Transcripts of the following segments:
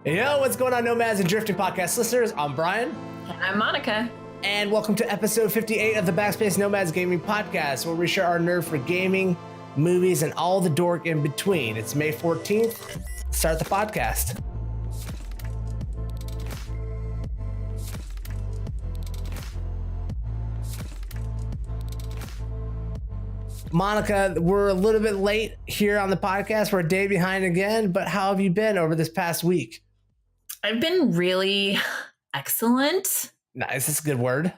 Yo, what's going on, Nomads and Drifting podcast listeners? I'm Brian. And I'm Monica. And welcome to episode 58 of the Backspace Nomads gaming podcast, where we share our nerve for gaming, movies, and all the dork in between. It's May 14th. Start the podcast. Monica, we're a little bit late here on the podcast. We're a day behind again, but how have you been over this past week? I've been really excellent. Nice. That's a good word.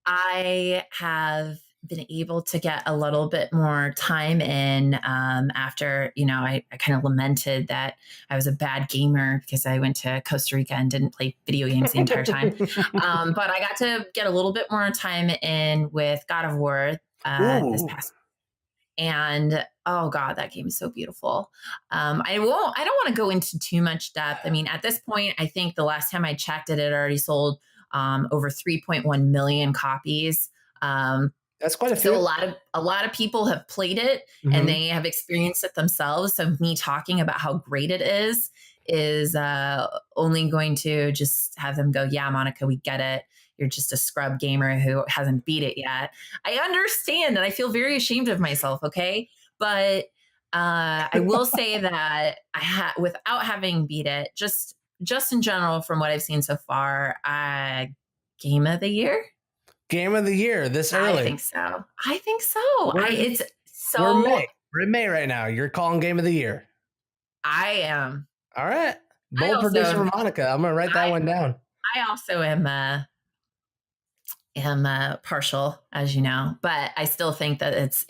I have been able to get a little bit more time in after, I kind of lamented that I was a bad gamer because I went to Costa Rica and didn't play video games the entire time. But I got to get a little bit more time in with God of War this past week. And oh God, that game is so beautiful. I don't want to go into too much depth. I mean, at this point, I think the last time I checked it, it already sold over 3.1 million copies. That's quite a few. So a lot of people have played it and they have experienced it themselves. So me talking about how great it is only going to just have them go, yeah, Monica, we get it. You're just a scrub gamer who hasn't beat it yet. I understand, and I feel very ashamed of myself. Okay, but I will say that without having beat it, just in general, from what I've seen so far, game of the year. Game of the year this early. I think so. It's so. We're in May right now. You're calling game of the year. I am. All right. Bold prediction for Monica. I'm gonna write that one down. I also am partial, as you know, but I still think that it's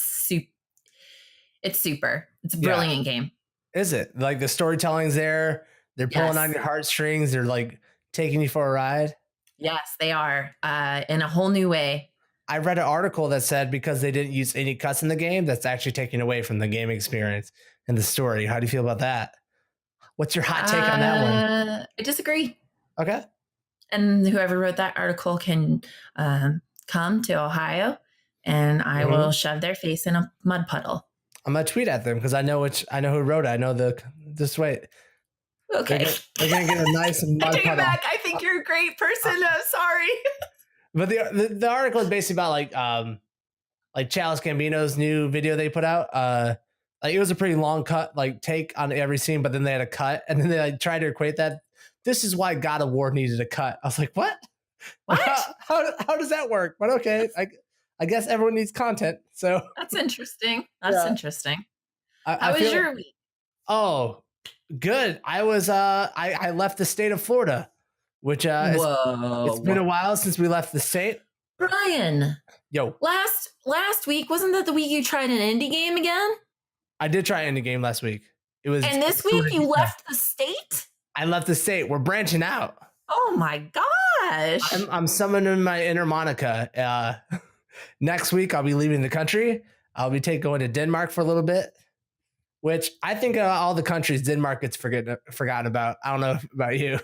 super. It's a brilliant game. Is it? Like the storytelling's there. They're pulling on your heartstrings. They're like taking you for a ride. Yes, they are, in a whole new way. I read an article that said because they didn't use any cuts in the game, that's actually taking away from the game experience and the story. How do you feel about that? What's your hot take on that one? I disagree. Okay. And whoever wrote that article can come to Ohio and I will shove their face in a mud puddle. I'm going to tweet at them because I know who wrote it. I know this way. Okay. They're going to get a nice mud I take puddle. It back. I think you're a great person. Sorry. But the article is basically about like Childish Gambino's new video they put out. Like it was a pretty long cut, like take on every scene, but then they had a cut and then they like tried to equate that. This is why God of War needed a cut. I was like, what? How does that work? But okay, I guess everyone needs content. So that's interesting. Interesting. How was your week? Oh, good. I was I left the state of Florida, which it's been a while since we left the state. Brian. Yo. Last week, wasn't that the week you tried an indie game again? I did try an indie game last week. It was. And this week you left the state? I left the state. We're branching out. Oh my gosh. I'm summoning my inner Monica. Next week, I'll be leaving the country. I'll be going to Denmark for a little bit, which I think all the countries Denmark gets forgotten about. I don't know about you.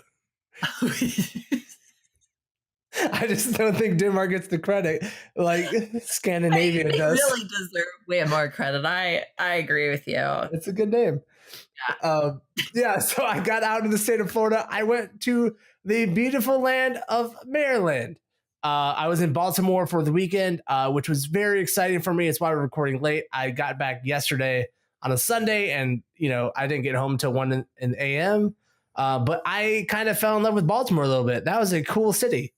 I just don't think Denmark gets the credit like Scandinavia does. They really deserve way more credit. I agree with you. It's a good name. Yeah. So I got out of the state of Florida. I went to the beautiful land of Maryland. I was in Baltimore for the weekend, which was very exciting for me. It's why we're recording late. I got back yesterday on a Sunday and, I didn't get home till 1 a.m. But I kind of fell in love with Baltimore a little bit. That was a cool city.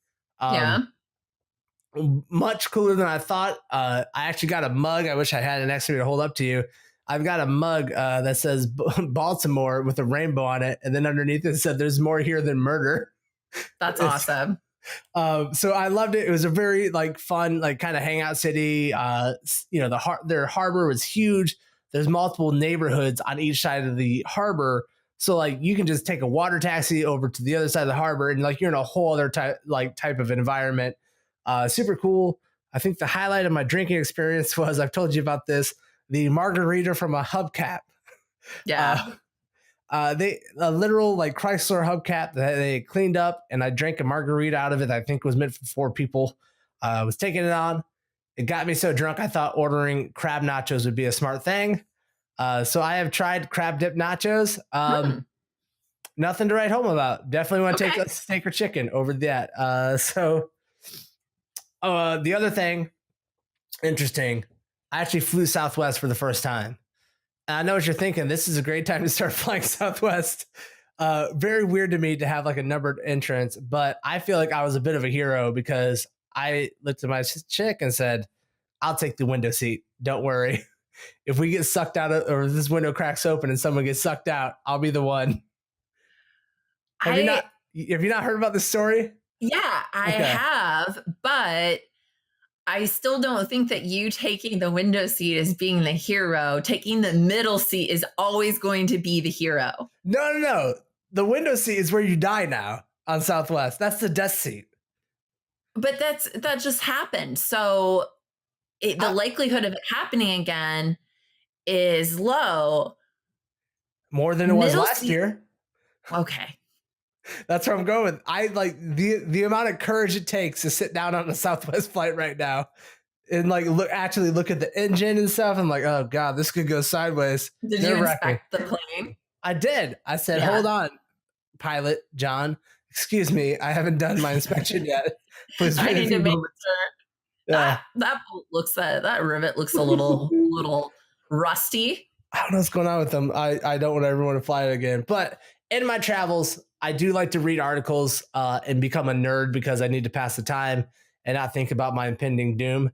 Much cooler than I thought. I actually got a mug. I wish I had it next to me to hold up to you. I've got a mug that says Baltimore with a rainbow on it. And then underneath it said, there's more here than murder. That's awesome. So I loved it. It was a very fun, kind of hangout city. Their harbor was huge. There's multiple neighborhoods on each side of the harbor. So you can just take a water taxi over to the other side of the harbor and you're in a whole other type of environment. Super cool. I think the highlight of my drinking experience was, I've told you about this, the margarita from a hubcap. Yeah. A literal Chrysler hubcap that they cleaned up, and I drank a margarita out of it that I think was meant for 4 people. I was taking it on. It got me so drunk I thought ordering crab nachos would be a smart thing. So I have tried crab dip nachos. Nothing to write home about. Definitely want to take Okay. a steak or chicken over that. The other thing, interesting. I actually flew Southwest for the first time. And I know what you're thinking. This is a great time to start flying Southwest. Very weird to me to have like a numbered entrance, but I feel like I was a bit of a hero because I looked at my chick and said, "I'll take the window seat. Don't worry. If we get sucked out of, or this window cracks open and someone gets sucked out, I'll be the one." Have you I not? Have you not heard about this story? Yeah, I Okay. have, but I still don't think that you taking the window seat is being the hero. Taking the middle seat is always going to be the hero. No, no, no. The window seat is where you die now on Southwest. That's the death seat. But that just happened. So the I, likelihood of it happening again is low. more than it was Middle last seat. year. Okay. That's where I'm going. I like the amount of courage it takes to sit down on a Southwest flight right now and like look at the engine and stuff. I'm like, oh god, this could go sideways. Did you Nerve-wracking. inspect the plane? I did. I said, Yeah. hold on, pilot John. Excuse me, I haven't done my inspection yet. Please I wait a need to few make moments. sure Yeah. that bolt looks that rivet looks a little rusty. I don't know what's going on with them. I don't ever want to fly it again. But in my travels, I do like to read articles and become a nerd because I need to pass the time and not think about my impending doom.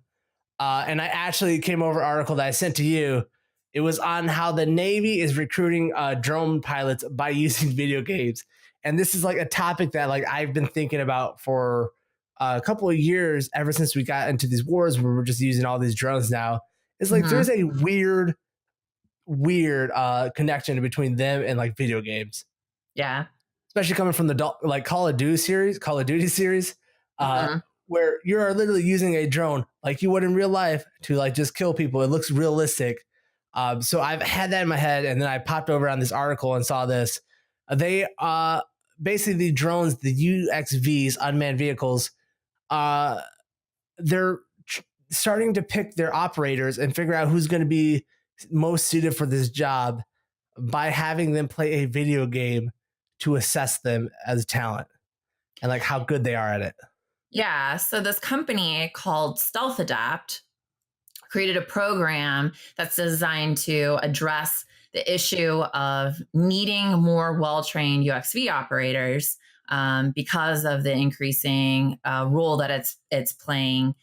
And I actually came over an article that I sent to you. It was on how the Navy is recruiting drone pilots by using video games. And this is like a topic that like I've been thinking about for a couple of years, ever since we got into these wars where we're just using all these drones now. It's like there's a weird connection between them and like video games. Yeah. Especially coming from the like Call of Duty series, where you're literally using a drone like you would in real life to like just kill people. It looks realistic. So I've had that in my head, and then I popped over on this article and saw this. They basically the drones, the UXVs, unmanned vehicles, they're starting to pick their operators and figure out who's going to be most suited for this job by having them play a video game to assess them as talent and like how good they are at it. Yeah. So this company called Stealth Adapt created a program that's designed to address the issue of needing more well-trained UXV operators because of the increasing role that it's playing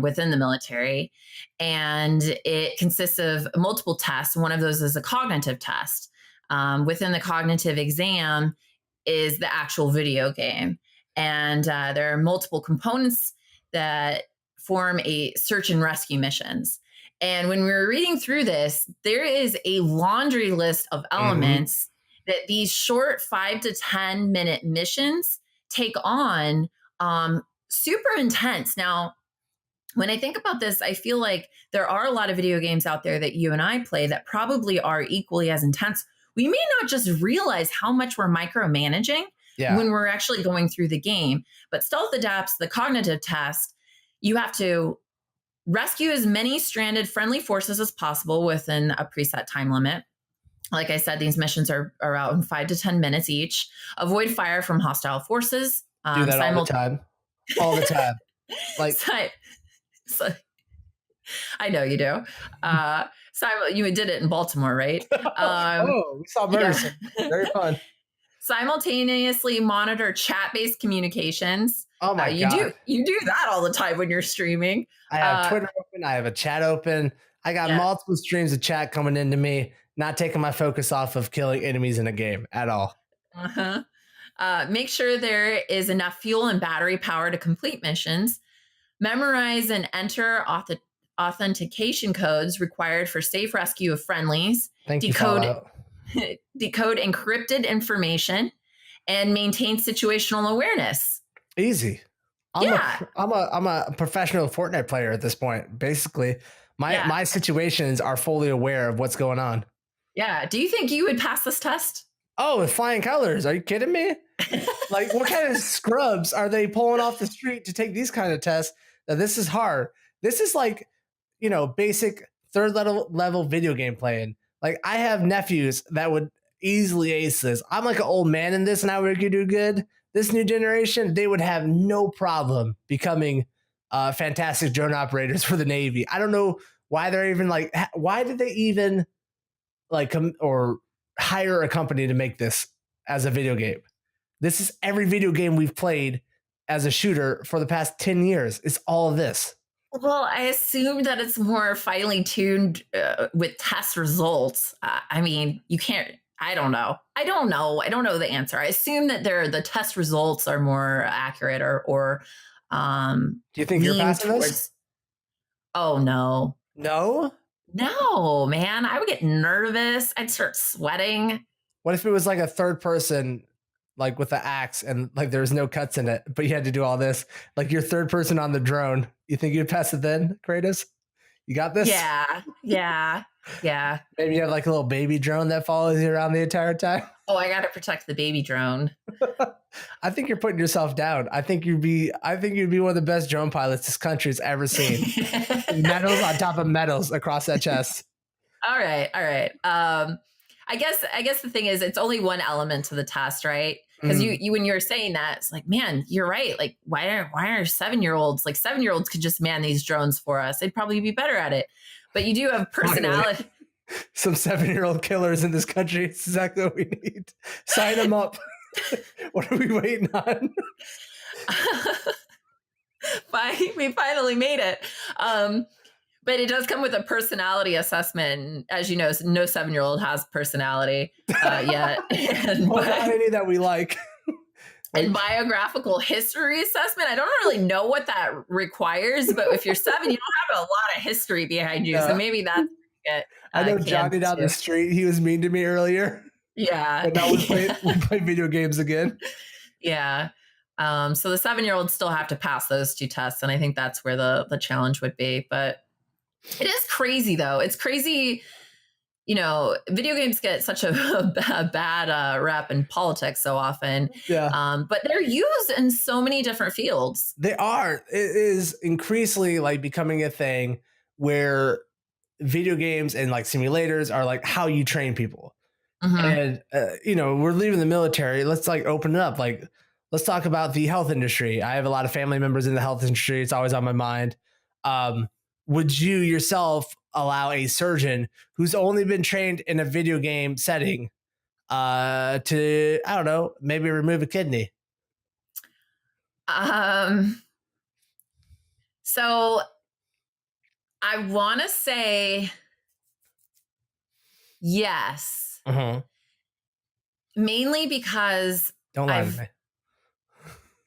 within the military. And it consists of multiple tests. One of those is a cognitive test. Within the cognitive exam is the actual video game. And there are multiple components that form a search and rescue missions. And when we were reading through this, there is a laundry list of elements that these short 5 to 10 minute missions take on, super intense. Now, when I think about this, I feel like there are a lot of video games out there that you and I play that probably are equally as intense. We may not just realize how much we're micromanaging when we're actually going through the game. But Stealth Adapts, the cognitive test, you have to rescue as many stranded friendly forces as possible within a preset time limit. Like I said, these missions are around 5 to 10 minutes each. Avoid fire from hostile forces. Do that all the time. All the time. Like, so, I know you do. You did it in Baltimore, right? we saw murders. Yeah. Very fun. Simultaneously monitor chat-based communications. Oh my god! You do that all the time when you're streaming. I have Twitter open. I have a chat open. I got multiple streams of chat coming into me, not taking my focus off of killing enemies in a game at all. Make sure there is enough fuel and battery power to complete missions. Memorize and enter authentication codes required for safe rescue of friendlies. Thank you, Fallout. Decode encrypted information and maintain situational awareness. Easy. I'm a professional Fortnite player at this point. Basically, my situations are fully aware of what's going on. Yeah. Do you think you would pass this test? Oh, with flying colors. Are you kidding me? Like, what kind of scrubs are they pulling off the street to take these kind of tests? Now, this is hard. This is like, basic third level video game playing. Like, I have nephews that would easily ace this. I'm like an old man in this, and I would do good. This new generation, they would have no problem becoming fantastic drone operators for the Navy. I don't know why they're even like. Why did they even like come or hire a company to make this as a video game? This is every video game we've played as a shooter for the past 10 years. It's all of this. Well, I assume that it's more finely tuned with test results. I mean, you can't. I don't know. I don't know the answer. I assume that the test results are more accurate or do you think you're passing towards, this? Oh no. No, man. I would get nervous. I'd start sweating. What if it was like a third person, like with the axe, and like there's no cuts in it, but you had to do all this? Like you're third person on the drone. You think you'd pass it then, Kratos? You got this? Yeah. Maybe you have like a little baby drone that follows you around the entire time. Oh, I got to protect the baby drone. I think you're putting yourself down. I think you'd be one of the best drone pilots this country's ever seen. Medals on top of medals across that chest. All right. I guess the thing is, it's only one element to the test, right? Because you when you're saying that, it's like, man, you're right. Like, why are 7-year-olds? Like 7-year-olds could just man these drones for us. They'd probably be better at it. But you do have personality. Some 7-year-old killers in this country. It's exactly what we need. Sign them up. What are we waiting on? We finally made it. But it does come with a personality assessment. As you know, no 7-year-old has personality yet. And not any that we like. And biographical history assessment. I don't really know what that requires, but if you're 7, you don't have a lot of history behind you. So maybe that's it. I know Johnny down the street, he was mean to me earlier. Yeah. But now we play video games again. Yeah. So the 7-year-olds still have to pass those 2 tests. And I think that's where the challenge would be. But it is crazy, though. It's crazy. You know, video games get such a bad rep in politics so often. Yeah. But they're used in so many different fields. They are. It is increasingly like becoming a thing where video games and like simulators are like how you train people. And, we're leaving the military. Let's like open it up. Like, let's talk about the health industry. I have a lot of family members in the health industry. It's always on my mind. Would you yourself allow a surgeon who's only been trained in a video game setting to, I don't know, maybe remove a kidney? So I want to say yes. Mainly because don't lie to me.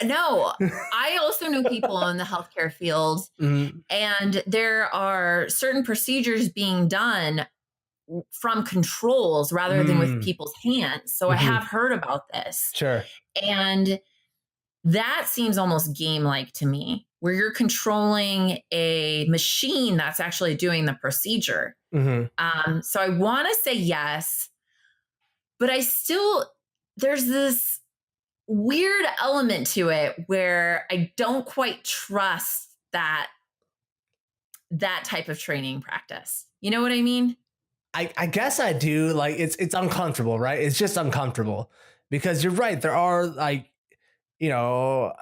No, I also know people in the healthcare field, and there are certain procedures being done from controls rather than with people's hands. So I have heard about this. Sure. And that seems almost game-like to me, where you're controlling a machine that's actually doing the procedure. So I want to say yes, but there's this weird element to it where I don't quite trust that type of training practice. You know what I mean? I guess I do. Like it's uncomfortable, right? It's just uncomfortable because you're right. There are like, I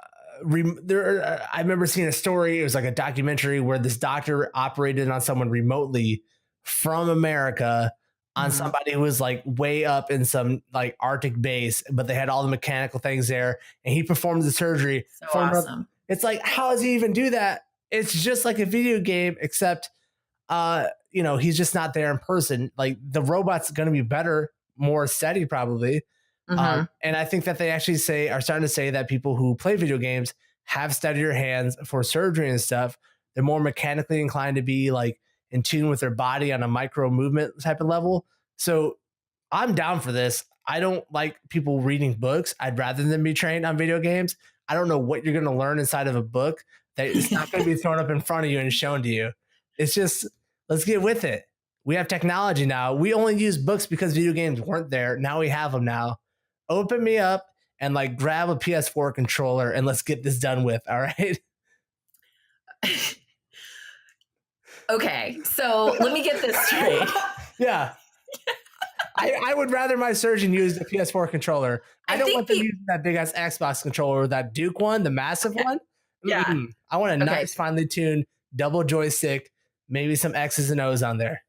remember seeing a story. It was like a documentary where this doctor operated on someone remotely from America on somebody who was like way up in some like Arctic base, but they had all the mechanical things there, and he performed the surgery. So awesome. It's like, how does he even do that? It's just like a video game, except, he's just not there in person. Like the robot's going to be better, more steady probably. And I think that they actually are starting to say that people who play video games have steadier hands for surgery and stuff. They're more mechanically inclined to be like in tune with their body on a micro movement type of level. So I'm down for this. I don't like people reading books. I'd rather them be trained on video games. I don't know what you're going to learn inside of a book that it's not going to be thrown up in front of you and shown to you. It's just, let's get with it. We have technology now. We only use books because video games weren't there. Now we have them now. Open me up and like grab a PS4 controller and let's get this done with. All right. Okay, so let me get this straight. Yeah. I would rather my surgeon use the PS4 controller. I I don't think want them people, using that big ass Xbox controller, that Duke one, the massive one. yeah. I want a Okay. nice, finely tuned double joystick, maybe some X's and O's on there.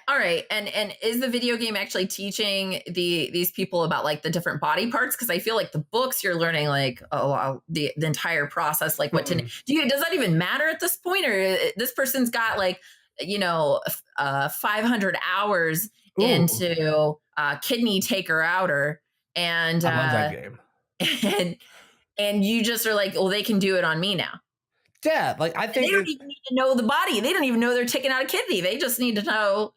All right. And is the video game actually teaching these people about like the different body parts? Because I feel like the books you're learning like the entire process, like what to do. Does that even matter at this point, or this person's got like 500 hours into kidney taker outer, and I love that game. and you just are like, well, they can do it on me now. Yeah, like I think they don't even need to know the body. They don't even know they're taking out a kidney. They just need to know.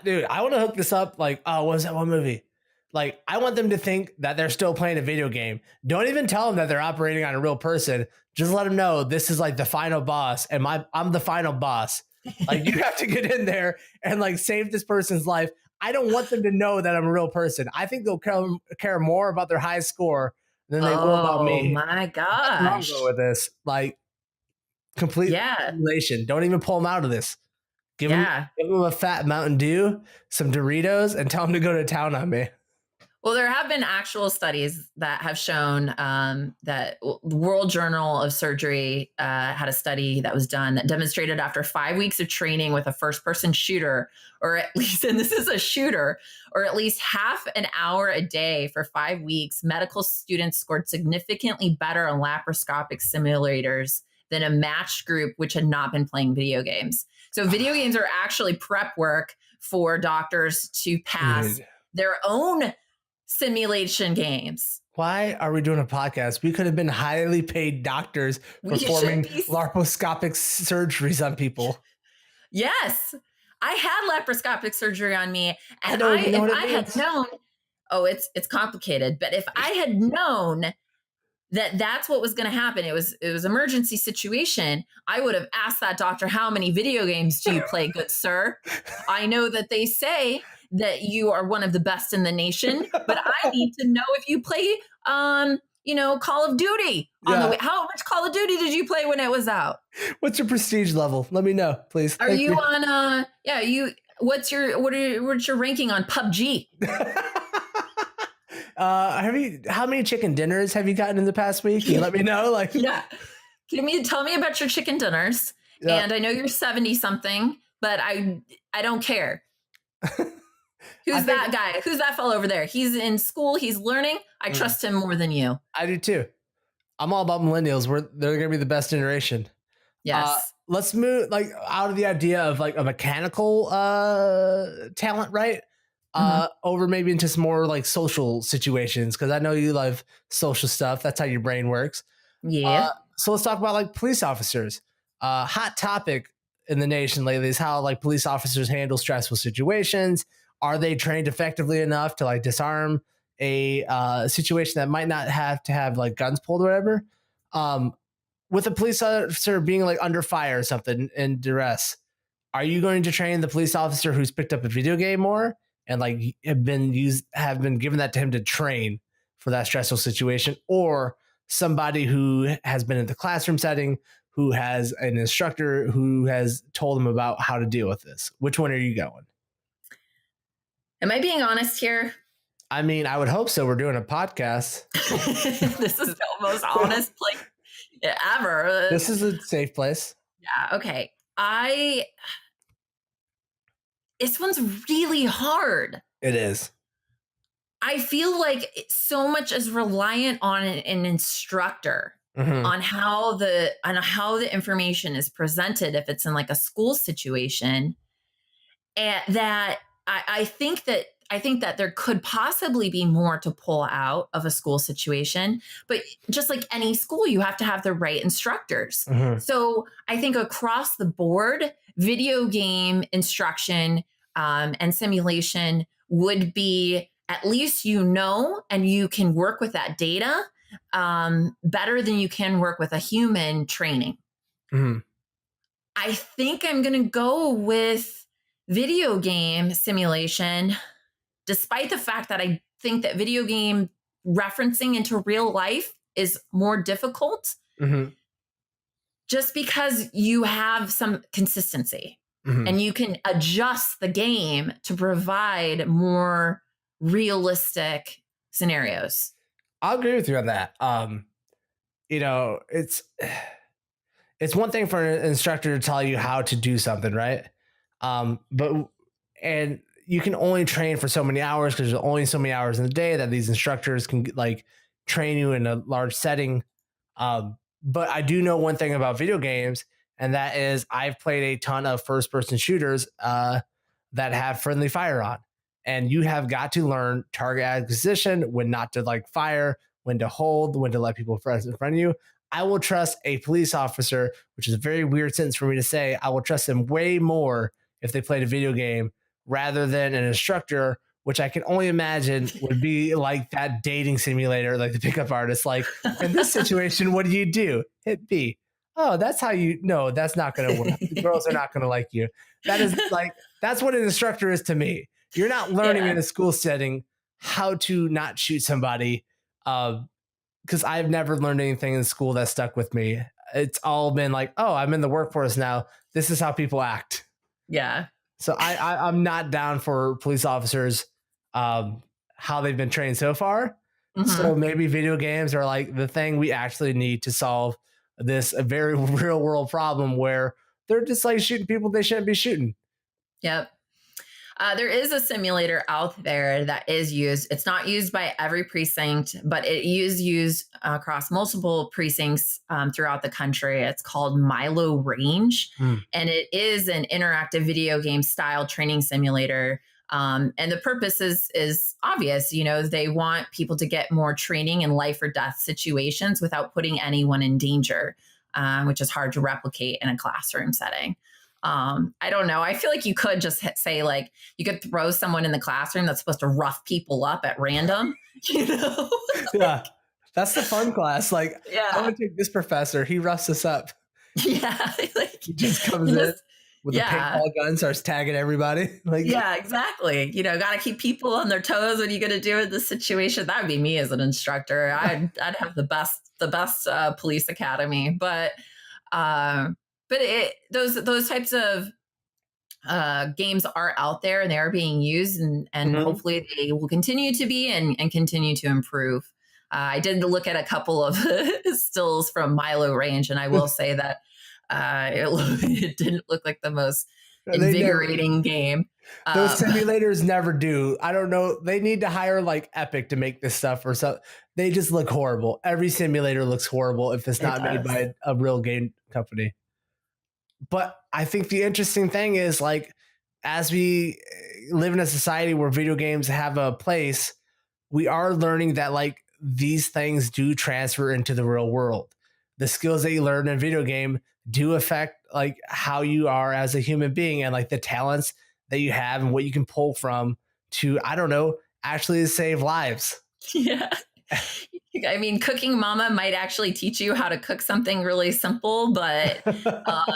Dude, I want to hook this up. Like, what was that one movie? Like, I want them to think that they're still playing a video game. Don't even tell them that they're operating on a real person. Just let them know this is like the final boss, and I'm the final boss. Like, you have to get in there and like save this person's life. I don't want them to know that I'm a real person. I think they'll care more about their high score than they will about me. Oh my gosh! I'm going with this. Like, complete simulation. Don't even pull them out of this. Give them a fat Mountain Dew, some Doritos, and tell them to go to town on me. Well, there have been actual studies that have shown that the World Journal of Surgery had a study that was done that demonstrated after 5 weeks of training with a first-person shooter, or at least, and this is a shooter, or at least half an hour a day for 5 weeks, medical students scored significantly better on laparoscopic simulators than a matched group which had not been playing video games. So video games are actually prep work for doctors to pass their own simulation games. Why are we doing a podcast? We could have been highly paid doctors performing laparoscopic surgeries on people. Yes. I had laparoscopic surgery on me, and if I had known, it's complicated, but if I had known that that's what was going to happen, it was emergency situation, I would have asked that doctor, how many video games do you play, good sir? I know that they say that you are one of the best in the nation, but I need to know if you play Call of Duty on the way. How much Call of Duty did you play when it was out? What's your prestige level? Let me know, please. Are you on what's your ranking on PUBG? How many chicken dinners have you gotten in the past week? Can you let me know? Like, tell me about your chicken dinners. Yeah. And I know you're 70 something, but I don't care. Who's that guy? Who's that fellow over there? He's in school. He's learning. I trust him more than you. I do too. I'm all about millennials. They're going to be the best generation. Yes. Let's move like out of the idea of like a mechanical talent, right? Over maybe into some more like social situations, because I know you love social stuff. That's how your brain works. Yeah. So let's talk about like police officers. Hot topic in the nation lately is how like police officers handle stressful situations. Are they trained effectively enough to like disarm a situation that might not have to have like guns pulled or whatever? With a police officer being like under fire or something in duress, are you going to train the police officer who's picked up a video game more and like have been given that to him to train for that stressful situation, or somebody who has been in the classroom setting, who has an instructor who has told them about how to deal with this? Which one are you going? Am I being honest here? I mean, I would hope so. We're doing a podcast. This is the most honest place ever. This is a safe place. Yeah. Okay. This one's really hard. It is. I feel like so much is reliant on an instructor on how the information is presented if it's in like a school situation, and that I think that there could possibly be more to pull out of a school situation, but just like any school, you have to have the right instructors. So I think across the board, video game instruction and simulation would be, at least and you can work with that data better than you can work with a human training. I think I'm going to go with video game simulation, despite the fact that I think that video game referencing into real life is more difficult, just because you have some consistency. Mhm. and you can adjust the game to provide more realistic scenarios. I'll agree with you on that. You know, it's one thing for an instructor to tell you how to do something, right? But and you can only train for so many hours because there's only so many hours in the day that these instructors can like train you in a large setting. But I do know one thing about video games, and that is I've played a ton of first person shooters that have friendly fire on. And you have got to learn target acquisition, when not to like fire, when to hold, when to let people press in front of you. I will trust a police officer, which is a very weird sentence for me to say. I will trust them way more if they played a video game rather than an instructor, which I can only imagine would be like that dating simulator, like the pickup artist. Like, in this situation, what do? Hit B. Oh, that's how you know that's not going to work. The girls are not going to like you. That is like, that's what an instructor is to me. You're not learning Yeah. in a school setting how to not shoot somebody. Because I've never learned anything in school that stuck with me. It's all been like, oh, I'm in the workforce now. This is how people act. Yeah. So I'm not down for police officers, um, how they've been trained so far. So Hmm. maybe video games are like the thing we actually need to solve this a very real world problem where they're just like shooting people they shouldn't be shooting. Yep. There is a simulator out there that is used. It's not used by every precinct, but it is used across multiple precincts throughout the country. It's called Milo Range, Hmm. and it is an interactive video game style training simulator. And the purpose is obvious. You know, they want people to get more training in life or death situations without putting anyone in danger, which is hard to replicate in a classroom setting. I don't know. I feel like you could just say, like, you could throw someone in the classroom that's supposed to rough people up at random, you know? Yeah, that's the fun class. Like, I'm Yeah. gonna take this professor. He roughs us up. Yeah. Like, He just comes you in just, with a yeah. paintball gun, starts tagging everybody. Like, Yeah, exactly. You know, got to keep people on their toes. What are you going to do in this situation? That would be me as an instructor. I'd have the best police academy, um, but those types of games are out there and they are being used, and mhm. hopefully they will continue to be and continue to improve. I did look at a couple of stills from Milo Range, and I will say that it didn't look like the most They never. invigorating game. Those Um, simulators never do. I don't know. They need to hire like Epic to make this stuff or so. They just look horrible. Every simulator looks horrible if it's it not made does. by a real game company. But I think the interesting thing is like as we live in a society where video games have a place, we are learning that like these things do transfer into the real world. The skills that you learn in a video game do affect like how you are as a human being and like the talents that you have and what you can pull from to, I don't know, actually save lives. Yeah. I mean, Cooking Mama might actually teach you how to cook something really simple, but um,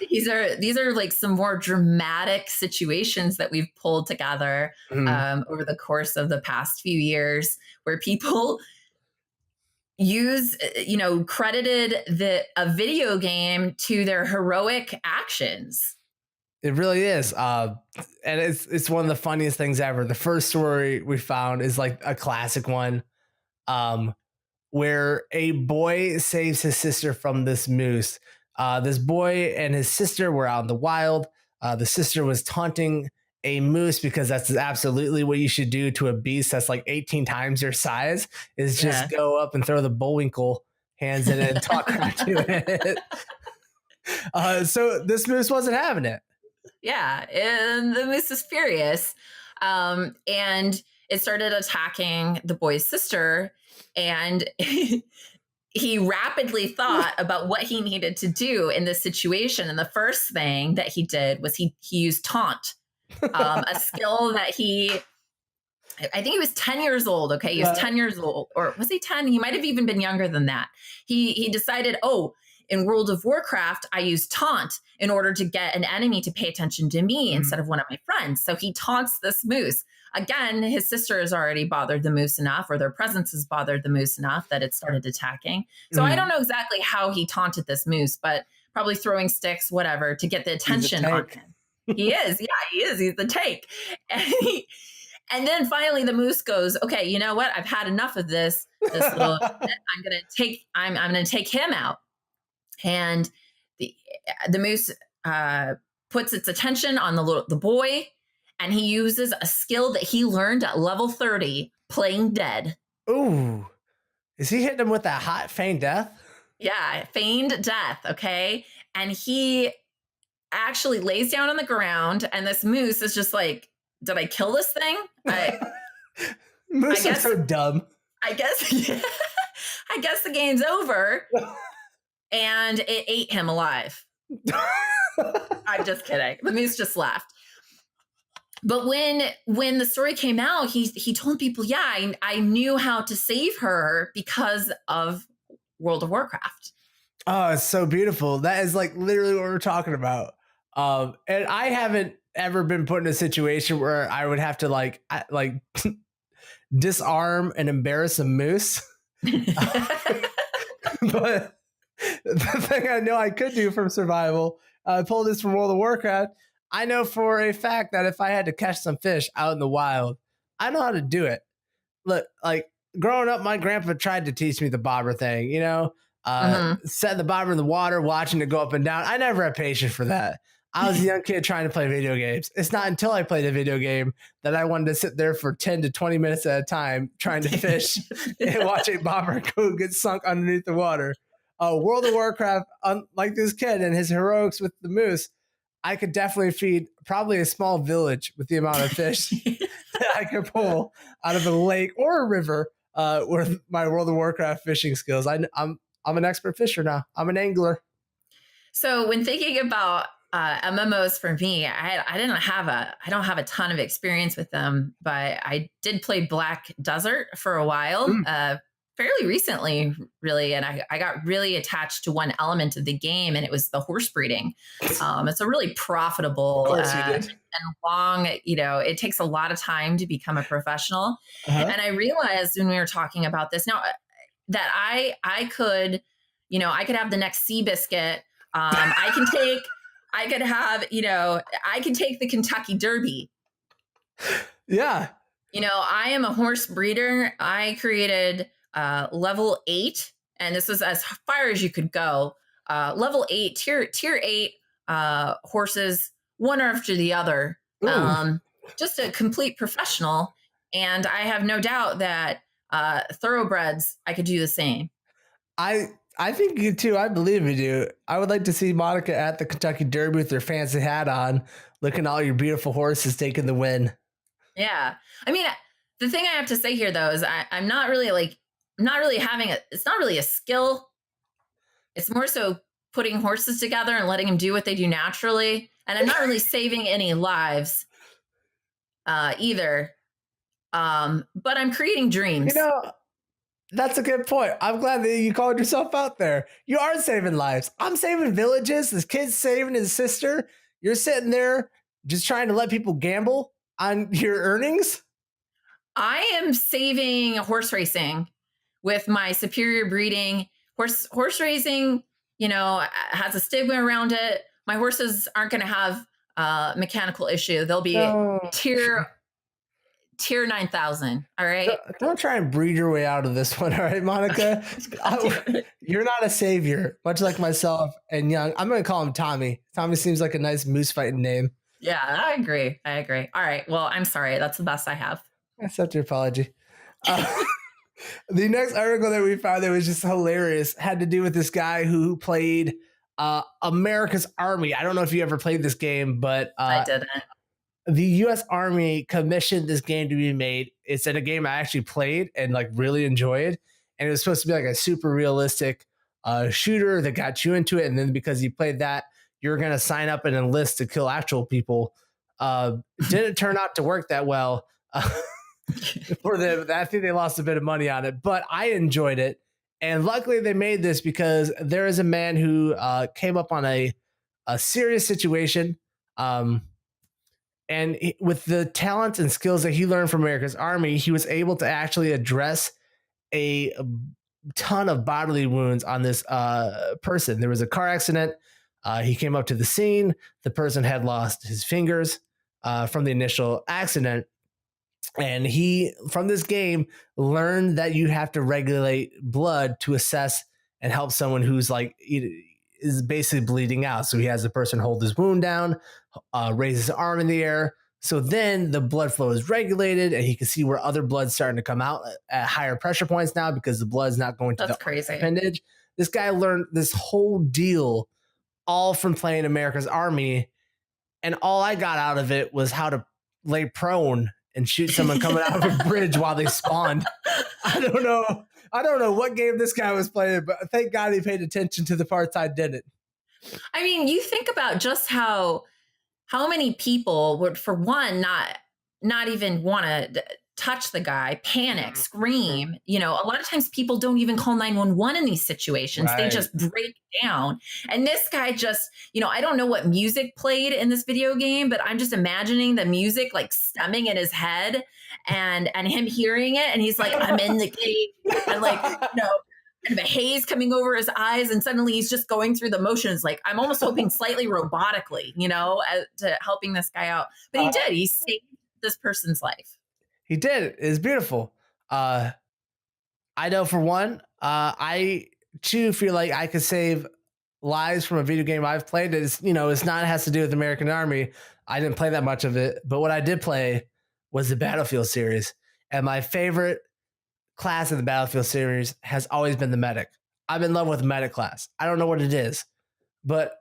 these are like some more dramatic situations that we've pulled together Mhm. over the course of the past few years, where people use, credited a video game to their heroic actions. It really is. And it's one of the funniest things ever. The first story we found is like a classic one. Um, where a boy saves his sister from this moose. This boy and his sister were out in the wild. The sister was taunting a moose because that's absolutely what you should do to a beast that's like 18 times your size is just Yeah. go up and throw the bullwinkle hands in it and talk crap to it. So this moose wasn't having it. Yeah, and the moose is furious. And it started attacking the boy's sister, and he rapidly thought about what he needed to do in this situation. And the first thing that he did was he used taunt, a skill that I think he was 10 years old. Okay. He was Yeah. 10 years old, or was he 10? He might have even been younger than that. He decided, oh, in World of Warcraft, I use taunt in order to get an enemy to pay attention to me instead Mhm. of one of my friends. So he taunts this moose. Again, his sister has already bothered the moose enough, or their presence has bothered the moose enough that it started attacking. So I don't Mhm. know exactly how he taunted this moose, but probably throwing sticks, whatever, to get the He's a attention on tank. him. He is. Yeah, he is. He's the tank. And, and then finally the moose goes, okay, you know what? I've had enough of this little shit. I'm gonna take him out. And the the moose puts its attention on the boy, and he uses a skill that he learned at level 30 playing dead. Ooh, is he hitting him with that hot feign death? Yeah, feigned death. Okay. And he actually lays down on the ground, and this moose is just like, did I kill this thing? I Moose are guess so dumb. I guess I guess the game's over, and it ate him alive. I'm just kidding. The moose just laughed. But when the story came out, he told people, yeah, I knew how to save her because of World of Warcraft. Oh, it's so beautiful. That is like literally what we're talking about. And I haven't ever been put in a situation where I would have to like disarm and embarrass a moose. But the thing I know I could do from survival, I pulled this from World of Warcraft. I know for a fact that if I had to catch some fish out in the wild, I know how to do it. Look, like growing up, my grandpa tried to teach me the bobber thing, setting the bobber in the water, watching it go up and down. I never had patience for that. I was a young kid trying to play video games. It's not until I played a video game that I wanted to sit there for 10 to 20 minutes at a time trying to fish and watch a bobber go get sunk underneath the water. World of Warcraft, like this kid and his heroics with the moose, I could definitely feed probably a small village with the amount of fish that I could pull out of a lake or a river with my World of Warcraft fishing skills. I'm an expert fisher now. I'm an angler. So when thinking about MMOs for me, I don't have a ton of experience with them, but I did play Black Desert for a while, fairly recently, really, and I got really attached to one element of the game, and it was the horse breeding. It's a really profitable and long, it takes a lot of time to become a professional. And I realized when we were talking about this now that I could have the next Seabiscuit. I can take the Kentucky Derby. Yeah. I am a horse breeder. I created level 8, and this was as far as you could go. Level 8, tier 8 horses, one after the other. Just a complete professional. And I have no doubt that thoroughbreds, I could do the same. I think you too. I believe you do. I would like to see Monica at the Kentucky Derby with her fancy hat on, looking at all your beautiful horses taking the win. Yeah. I mean, the thing I have to say here, though, is I'm not really it's not really a skill. It's more so putting horses together and letting them do what they do naturally. And I'm not really saving any lives either. But I'm creating dreams. That's a good point. I'm glad that you called yourself out there. You are saving lives. I'm saving villages. This kid's saving his sister. You're sitting there just trying to let people gamble on your earnings. I am saving horse racing with my superior breeding. Horse racing, has a stigma around it. My horses aren't going to have a mechanical issue. They'll be tier 9,000. All right. Don't try and breed your way out of this one. All right, Monica. You're not a savior, much like myself and Young. I'm going to call him Tommy. Tommy seems like a nice moose fighting name. Yeah, I agree. All right. Well, I'm sorry. That's the best I have. Accept your apology. The next article that we found that was just hilarious had to do with this guy who played America's Army. I don't know if you ever played this game, but I didn't. The U.S. Army commissioned this game to be made. It's a game I actually played and like really enjoyed. And it was supposed to be like a super realistic shooter that got you into it. And then because you played that, you're going to sign up and enlist to kill actual people. Didn't turn out to work that well for them. I think they lost a bit of money on it, but I enjoyed it. And luckily they made this because there is a man who came up on a serious situation. And with the talents and skills that he learned from America's Army, he was able to actually address a ton of bodily wounds on this person. There was a car accident. He came up to the scene. The person had lost his fingers from the initial accident. And he, from this game, learned that you have to regulate blood to assess and help someone who's like is basically bleeding out. So he has the person hold his wound down, raise his arm in the air. So then the blood flow is regulated, and he can see where other blood's starting to come out at higher pressure points now because the blood's not going to That's the crazy. appendage. This guy learned this whole deal all from playing America's Army, and all I got out of it was how to lay prone and shoot someone coming out of a bridge while they spawned. I don't know what game this guy was playing, but thank God he paid attention to the parts I didn't. I mean, you think about just how many people would, for one, not even want to touch the guy, panic, scream. You know, a lot of times people don't even call 911 in these situations. Right. They just break down. And this guy just, you know, I don't know what music played in this video game, but I'm just imagining the music like stemming in his head and him hearing it. And he's like, I'm in the cave. And like, you know, and the haze coming over his eyes, and suddenly he's just going through the motions. Like, I'm almost hoping slightly robotically, you know, to helping this guy out. But he did. He saved this person's life. He did. It's beautiful. I know for one, I too feel like I could save lives from a video game I've played. It's, you know, it has to do with the American Army. I didn't play that much of it, but what I did play was the Battlefield series. And my favorite class in the Battlefield series has always been the medic. I'm in love with the medic class. I don't know what it is, but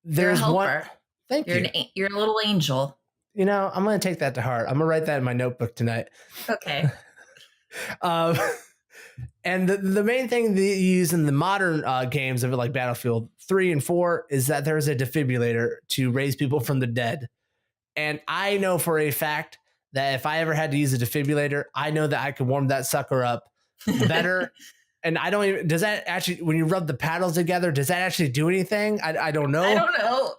there's one. Thank you. You're a little angel. You know, I'm going to take that to heart. I'm going to write that in my notebook tonight. Okay. And the main thing that you use in the modern games of it, like Battlefield 3 and 4, is that there's a defibrillator to raise people from the dead. And I know for a fact that if I ever had to use a defibrillator, I know that I could warm that sucker up better. And I don't even, does that actually, when you rub the paddles together, does that actually do anything? I don't know. I don't know.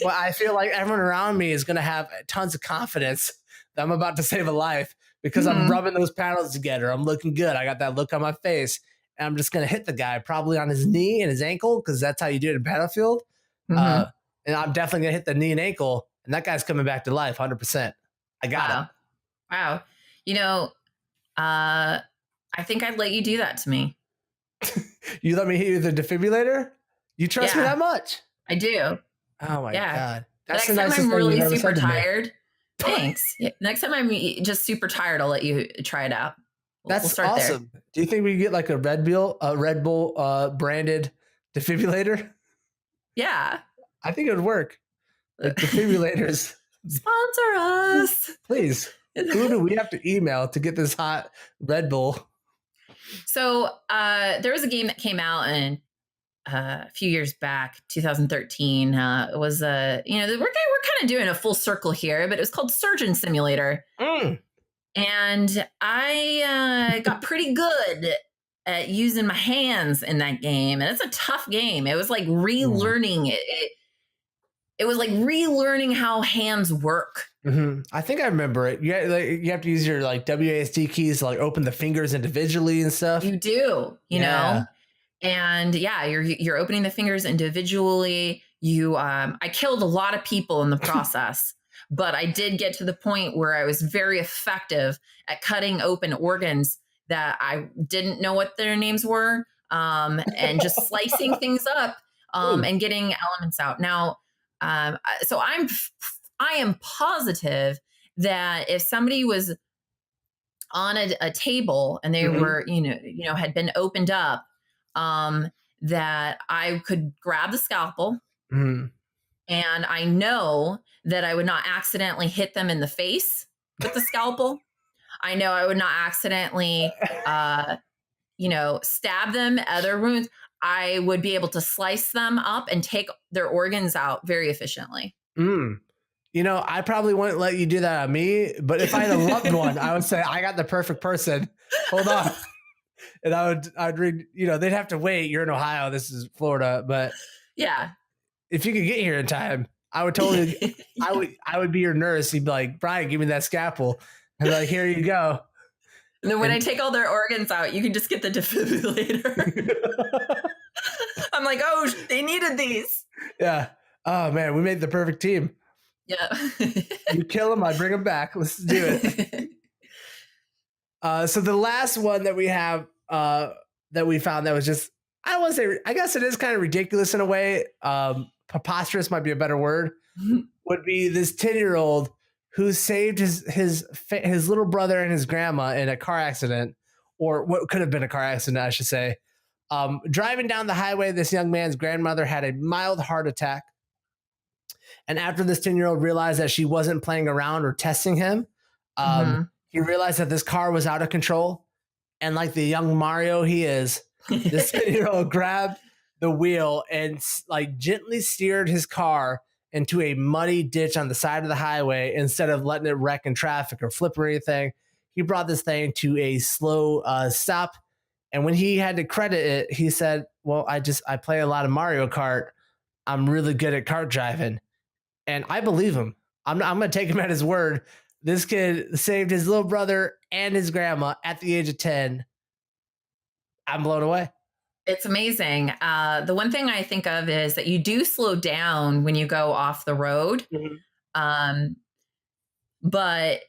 Well, I feel like everyone around me is going to have tons of confidence that I'm about to save a life because I'm rubbing those paddles together. I'm looking good. I got that look on my face. And I'm just going to hit the guy probably on his knee and his ankle because that's how you do it in Battlefield. And I'm definitely going to hit the knee and ankle. And that guy's coming back to life 100%. I got it. Wow. You know, I think I'd let you do that to me. You let me hit you with the defibrillator? You trust me that much? I do. Oh my God. That's the nicest thing you've ever said to me. Next time I'm really super tired. Thanks. Next time I'm just super tired, I'll let you try it out. We'll start awesome. There. Do you think we can get like a Red Bull branded defibrillator? Yeah. I think it would work. Like defibrillators. Sponsor us. Please. Who do we have to email to get this hot Red Bull? So there was a game that came out in a few years back, 2013. It was we're kind of doing a full circle here, but it was called Surgeon Simulator. And I got pretty good at using my hands in that game. And it's a tough game. It was like relearning it. It was like relearning how hands work. I think I remember it. You have to use your like WASD keys to like open the fingers individually and stuff. You do, you know, and you're opening the fingers individually. I killed a lot of people in the process, but I did get to the point where I was very effective at cutting open organs that I didn't know what their names were, and just slicing things up, and getting elements out. Now, so I am positive that if somebody was on a table and they were, had been opened up, that I could grab the scalpel, and I know that I would not accidentally hit them in the face with the scalpel. I know I would not accidentally, stab them, other wounds. I would be able to slice them up and take their organs out very efficiently. I probably wouldn't let you do that on me, but if I had a loved one, I would say, I got the perfect person. Hold on. And I'd read, they'd have to wait. You're in Ohio. This is Florida. But yeah, if you could get here in time, I would totally, I would be your nurse. You'd be like, Brian, give me that scalpel. And like, here you go. And then when I take all their organs out, you can just get the defibrillator. I'm like, oh, they needed these. Yeah. Oh man, we made the perfect team. Yeah. You kill him, I bring him back. Let's do it. So the last one that we have that we found that was just I don't want to say I guess it is kind of ridiculous in a way. Preposterous might be a better word. Would be this 10-year-old who saved his little brother and his grandma in a car accident, or what could have been a car accident, I should say. Driving down the highway, this young man's grandmother had a mild heart attack. And after this 10-year-old realized that she wasn't playing around or testing him, Mhm. he realized that this car was out of control. And like the young Mario he is, this 10-year-old grabbed the wheel and like gently steered his car into a muddy ditch on the side of the highway instead of letting it wreck in traffic or flip or anything. He brought this thing to a slow stop. And when he had to credit it, he said, "Well, I play a lot of Mario Kart. I'm really good at kart driving." And I believe him. I'm going to take him at his word. This kid saved his little brother and his grandma at the age of 10. I'm blown away. It's amazing. The one thing I think of is that you do slow down when you go off the road. Mhm. Um, but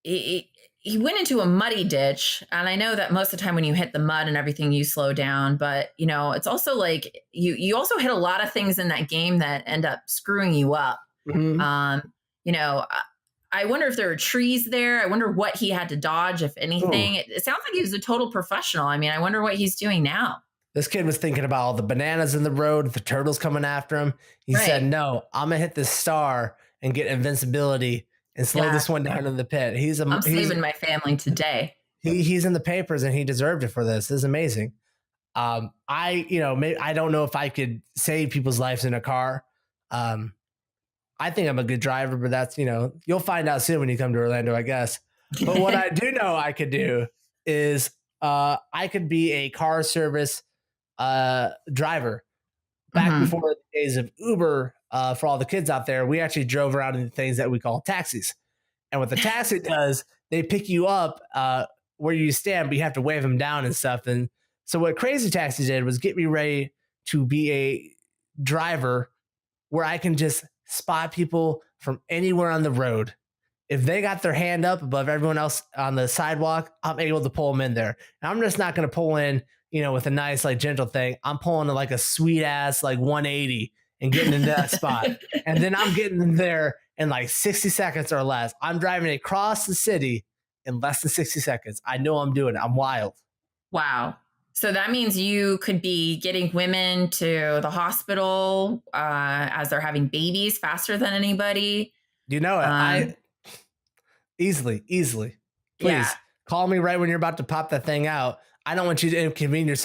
he went into a muddy ditch, and I know that most of the time when you hit the mud and everything, you slow down. But you know, it's also like you also hit a lot of things in that game that end up screwing you up. Mhm. You know, I wonder if there are trees there. I wonder what he had to dodge, if Ooh, anything. It sounds like he was a total professional. I mean, I wonder what he's doing now. this kid was thinking about all the bananas in the road, the turtles coming after him. He said, Right. "No, I'm gonna hit this star and get invincibility and slow Yeah. this one down in the pit." I'm saving my family today. He's in the papers and he deserved it for this. This is amazing. I don't know if I could save people's lives in a car. Um, I think I'm a good driver, but that's, you'll find out soon when you come to Orlando, I guess. But what I do know I could do is I could be a car service driver. Back Hmm. before the days of Uber, for all the kids out there, we actually drove around in things that we call taxis. And what the taxi does, they pick you up where you stand, but you have to wave them down and stuff. And so what Crazy Taxi did was get me ready to be a driver where I can just spot people from anywhere on the road. If they got their hand up above everyone else on the sidewalk, I'm able to pull them in there. And I'm just not going to pull in, with a nice, like, gentle thing. I'm pulling to like a sweet ass, like 180 and getting into that spot. And then I'm getting in there in like 60 seconds or less. I'm driving across the city in less than 60 seconds. I know I'm doing it. I'm wild. Wow. So that means you could be getting women to the hospital as they're having babies faster than anybody. You know it. I Um, easily. yeah. Please call me right when you're about to pop that thing out. I don't want you to inconvenience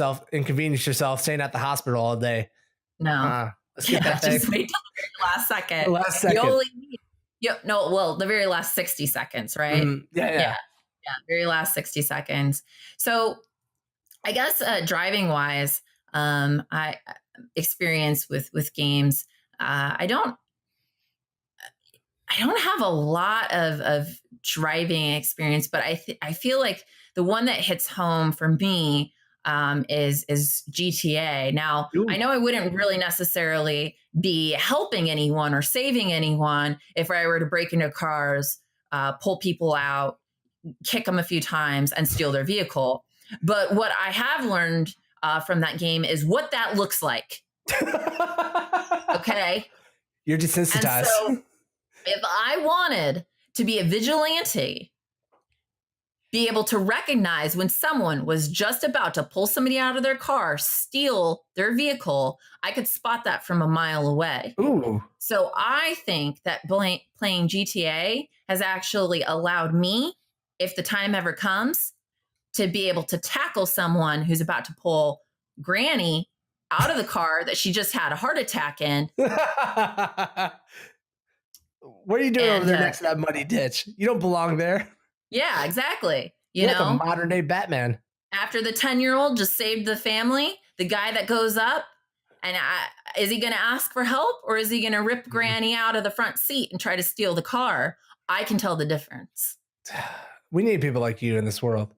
yourself staying at the hospital all day. No. Let's get Yeah. that thing Just wait till the very last the second. last You second. only need, no, well, the very last 60 seconds, right? Yeah, Yeah. yeah. Yeah. Very last 60 seconds. So I guess driving wise, I experience with games. I don't have a lot of driving experience, but I feel like the one that hits home for me is GTA. Now, I Ooh. know I wouldn't really necessarily be helping anyone or saving anyone if I were to break into cars, pull people out, kick them a few times, and steal their vehicle. But what I have learned from that game is what that looks like. Okay. You're And so desensitized. if I wanted to be a vigilante, be able to recognize when someone was just about to pull somebody out of their car, steal their vehicle, I could spot that from a mile away. Ooh. So I think that playing GTA has actually allowed me, if the time ever comes, to be able to tackle someone who's about to pull Granny out of the car that she just had a heart attack in. What are you doing over And there next to that muddy ditch? You don't belong there. yeah, exactly. You You're like a know, modern day Batman. after the 10-year-old just saved the family, the guy that goes up and is he going to ask for help, or is he going to rip Granny out of the front seat and try to steal the car? I can tell the difference. We need people like you in this world.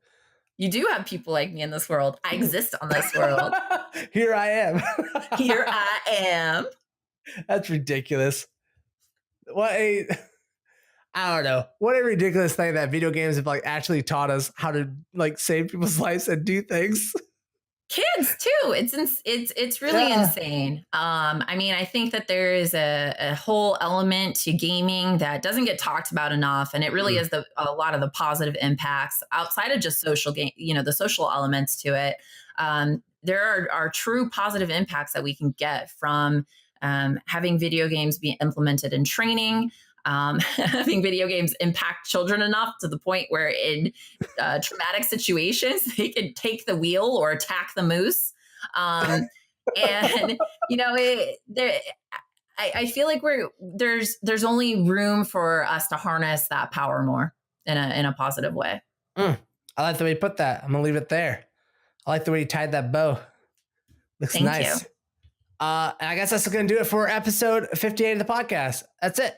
You do have people like me in this world. I exist on this world. Here I am. Here I am. That's ridiculous. What a I don't know. What a ridiculous thing that video games have like actually taught us how to like save people's lives and do things. Kids too. It's really Yeah. insane. I mean, I think that there is a whole element to gaming that doesn't get talked about enough, and it really is a lot of the positive impacts outside of just social game. You know, the social elements to it. There are true positive impacts that we can get from having video games be implemented in training. Having video games impact children enough to the point where in traumatic situations they can take the wheel or attack the moose. And you know, I feel like there's only room for us to harness that power more in a positive way. I like the way you put that. I'm gonna leave it there. I like the way you tied that bow. Looks Thank nice. you. And I guess that's going to do it for episode 58 of the podcast. That's it.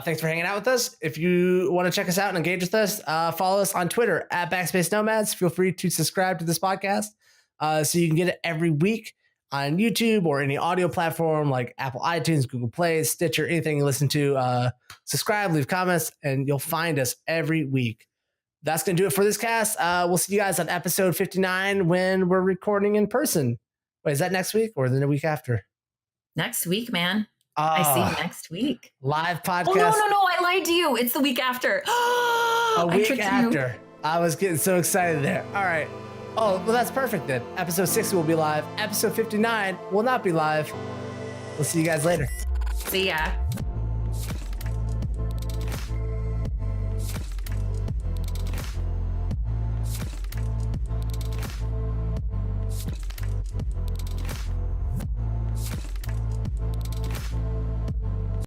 Thanks for hanging out with us. If you want to check us out and engage with us, follow us on Twitter at Backspace Nomads. Feel free to subscribe to this podcast so you can get it every week on YouTube or any audio platform like Apple iTunes, Google Play, Stitcher, anything you listen to. Subscribe, leave comments, and you'll find us every week. That's going to do it for this cast. We'll see you guys on episode 59 when we're recording in person. Wait, is that next week or the week after? Next week, man. I see you next week. Live podcast. Oh, no. I lied to you. It's the week after. A week after. I was getting so excited there. All right. Oh, well, that's perfect then. Episode 60 will be live. Episode 59 will not be live. We'll see you guys later. See ya.